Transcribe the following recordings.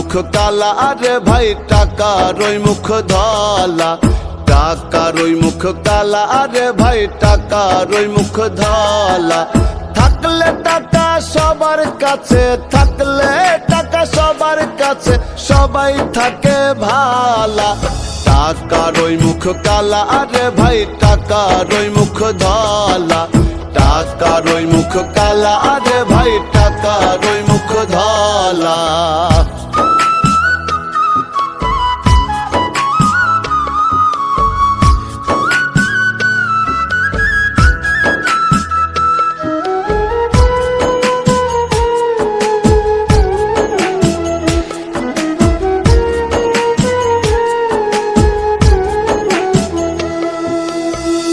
মুখ কালা আরে ভাই টাকার ওই মুখ ধলা, টাকার ওই মুখ কালা আরে ভাই টাকার ওই মুখ ধলা। থাকলে টাকা সবার কাছে, থাকলে টাকা সবার কাছে, সবাই থাকে ভালা। টাকার ওই মুখ কালা আরে ভাই টাকার ওই মুখ ধলা, টাকার ওই মুখ কালা আরে ভাই টাকার ওই মুখ ধলা।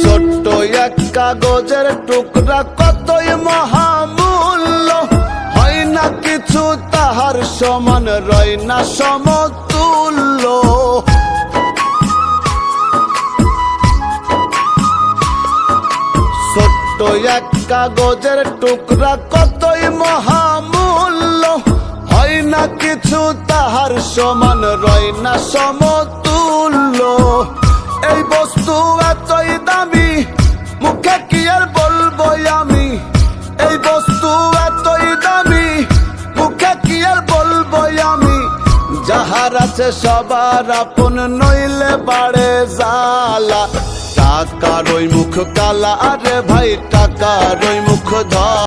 ছোট্ট এক কাগজের টুকরা কতই মহামূল্য, হয় না কিছু তাহার সমান, রয় না সমতুল্য। ছোট্ট এক কাগজের টুকরা কতই মহামূল্য, হয় না কিছু তাহার সমান, রয় না সমতুল্য। এই বস্তু এতই দামি মুখে কি আর বলবো আমি, এই বস্তু এতই দামি মুখে কি আর বলবো আমি। যাহার আছে সবার আপন, নইলে বাড়ে জ্বালা। টাকার ওই মুখ কালা আরে ভাই টাকার ওই মুখ ধলা।